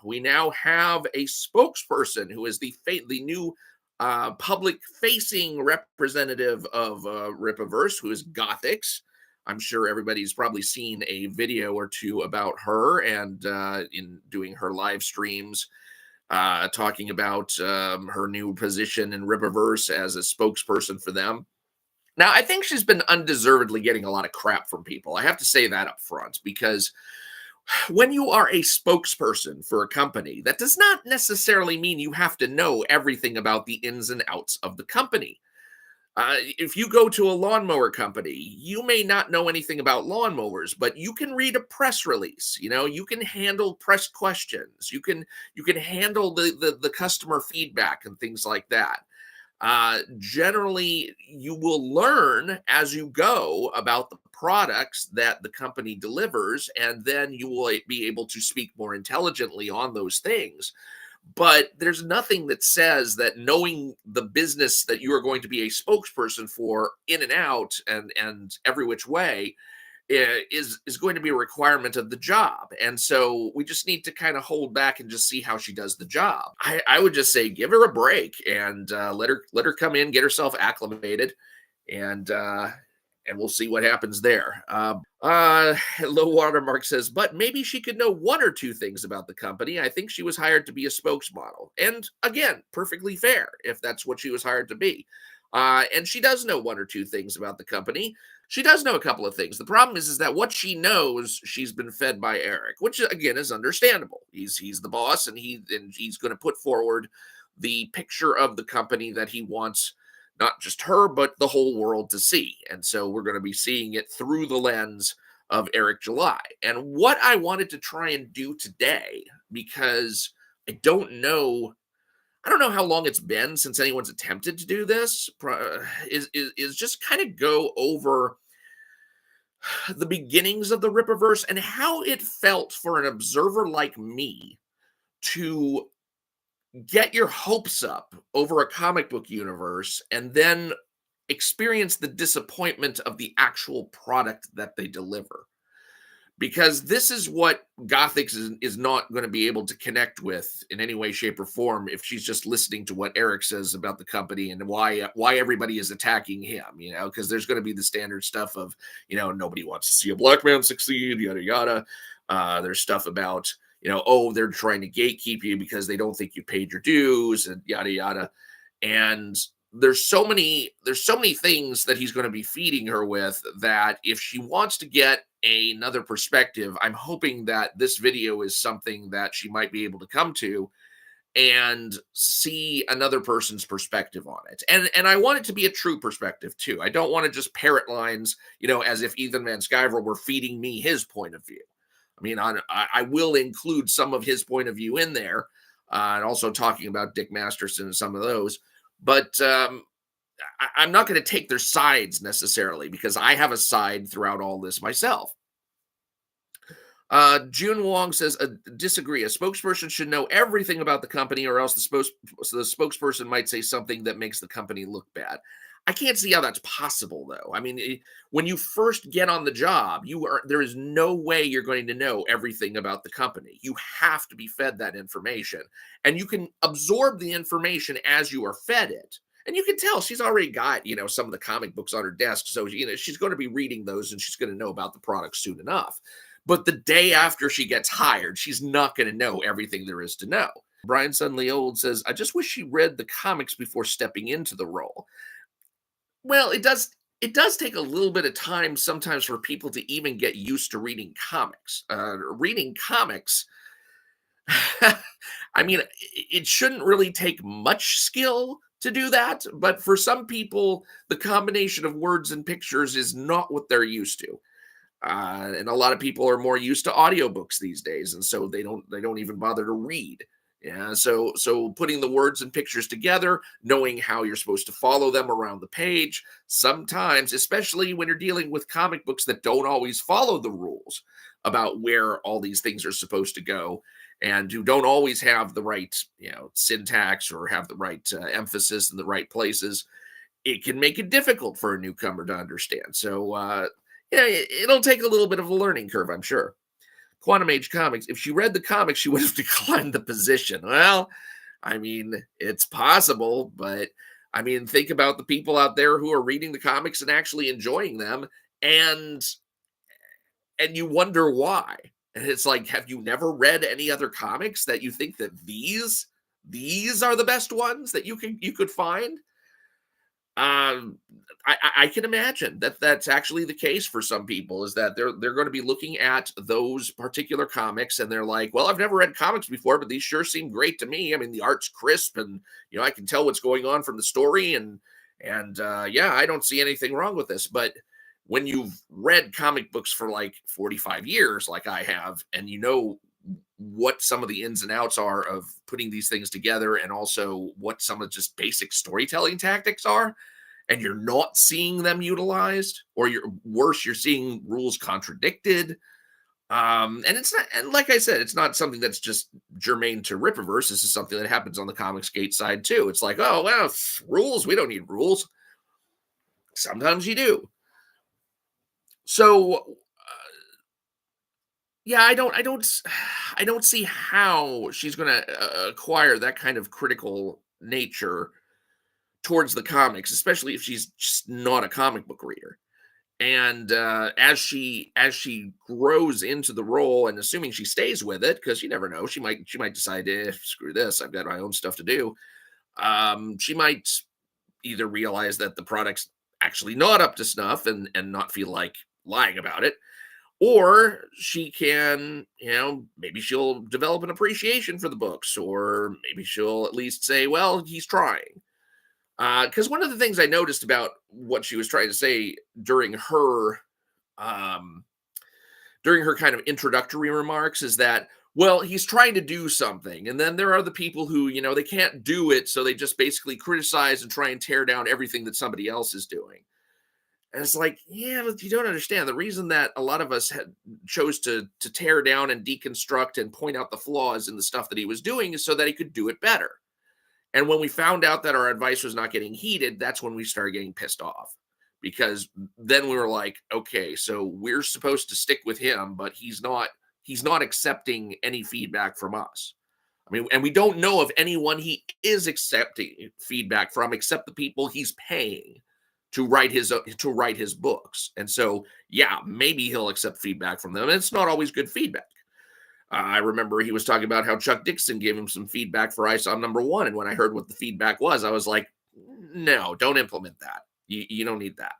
We now have a spokesperson who is the new public-facing representative of Rippaverse, who is Gothix. I'm sure everybody's probably seen a video or two about her and in doing her live streams, talking about her new position in Rippaverse as a spokesperson for them. Now, I think she's been undeservedly getting a lot of crap from people. I have to say that up front, because when you are a spokesperson for a company, that does not necessarily mean you have to know everything about the ins and outs of the company. If you go to a lawnmower company, you may not know anything about lawnmowers, but you can read a press release. You can handle press questions. You can handle the customer feedback and things like that. Generally, you will learn as you go about the products that the company delivers, and then you will be able to speak more intelligently on those things. But there's nothing that says that knowing the business that you are going to be a spokesperson for in and out and every which way is going to be a requirement of the job. And so we just need to kind of hold back and just see how she does the job. I would just say give her a break and let her come in, get herself acclimated, and we'll see what happens there. Low Watermark says, but maybe she could know one or two things about the company. I think she was hired to be a spokesmodel. And again, perfectly fair if that's what she was hired to be. And she does know one or two things about the company. She does know a couple of things. The problem is that what she knows, she's been fed by Eric, which again is understandable. He's the boss, and he's going to put forward the picture of the company that he wants not just her, but the whole world to see. And so we're going to be seeing it through the lens of Eric July. And what I wanted to try and do today, because I don't know how long it's been since anyone's attempted to do this, is just kind of go over the beginnings of the Rippaverse and how it felt for an observer like me to get your hopes up over a comic book universe and then experience the disappointment of the actual product that they deliver. Because this is what Gothix is not going to be able to connect with in any way, shape, or form if she's just listening to what Eric says about the company and why everybody is attacking him, because there's going to be the standard stuff of, nobody wants to see a black man succeed, yada, yada. There's stuff about, they're trying to gatekeep you because they don't think you paid your dues and yada, yada. And there's so many things that he's going to be feeding her with that if she wants to get another perspective, I'm hoping that this video is something that she might be able to come to and see another person's perspective on it. And I want it to be a true perspective too. I don't want to just parrot lines, as if Ethan Van Sciver were feeding me his point of view. I mean, I will include some of his point of view in there, and also talking about Dick Masterson and some of those. But I'm not going to take their sides necessarily, because I have a side throughout all this myself. June Wong says, disagree. A spokesperson should know everything about the company, or else the spokesperson might say something that makes the company look bad. I can't see how that's possible, though. I mean, when you first get on the job, there is no way you're going to know everything about the company. You have to be fed that information, and you can absorb the information as you are fed it. And you can tell she's already got, some of the comic books on her desk, so she's going to be reading those, and she's going to know about the product soon enough. But the day after she gets hired, she's not going to know everything there is to know. Brian Suddenly Old says, I just wish she read the comics before stepping into the role. Well, it does take a little bit of time sometimes for people to even get used to reading comics. Reading comics, I mean, it shouldn't really take much skill to do that, but for some people, the combination of words and pictures is not what they're used to. And a lot of people are more used to audiobooks these days, and so they don't even bother to read. Yeah, so putting the words and pictures together, knowing how you're supposed to follow them around the page, sometimes, especially when you're dealing with comic books that don't always follow the rules about where all these things are supposed to go, and who don't always have the right, syntax or have the right emphasis in the right places, it can make it difficult for a newcomer to understand. So, it'll take a little bit of a learning curve, I'm sure. Quantum Age Comics. If she read the comics, she would have declined the position. Well, I mean, it's possible, but I mean, think about the people out there who are reading the comics and actually enjoying them, and you wonder why. And it's like, have you never read any other comics that you think that these are the best ones that you could find? Um, I can imagine that that's actually the case for some people, is that they're going to be looking at those particular comics and they're like, well, I've never read comics before, but these sure seem great to me. I mean, the art's crisp, and I can tell what's going on from the story, and yeah, I don't see anything wrong with this. But when you've read comic books for like 45 years, like I have, and you know what some of the ins and outs are of putting these things together, and also what some of just basic storytelling tactics are, and you're not seeing them utilized, or you're worse, you're seeing rules contradicted. And it's not, and like I said, it's not something that's just germane to Rippaverse. This is something that happens on the Comics Gate side too. It's like, oh well, rules, we don't need rules. Sometimes you do. So yeah, I don't see how she's going to acquire that kind of critical nature towards the comics, especially if she's just not a comic book reader. And as she grows into the role, and assuming she stays with it, because you never know, she might decide, screw this, I've got my own stuff to do. She might either realize that the product's actually not up to snuff, and not feel like lying about it, or she can, maybe she'll develop an appreciation for the books, or maybe she'll at least say, well, he's trying. Because one of the things I noticed about what she was trying to say um, during her kind of introductory remarks is that, well, he's trying to do something, and then there are the people who, they can't do it, so they just basically criticize and try and tear down everything that somebody else is doing. And it's like, yeah, but you don't understand. The reason that a lot of us chose to tear down and deconstruct and point out the flaws in the stuff that he was doing is so that he could do it better. And when we found out that our advice was not getting heeded, that's when we started getting pissed off. Because then we were like, okay, so we're supposed to stick with him, but he's not accepting any feedback from us. I mean, and we don't know of anyone he is accepting feedback from except the people he's paying to write his books. And so, yeah, maybe he'll accept feedback from them. And it's not always good feedback. I remember he was talking about how Chuck Dixon gave him some feedback for ISOM #1. And when I heard what the feedback was, I was like, no, don't implement that. You don't need that.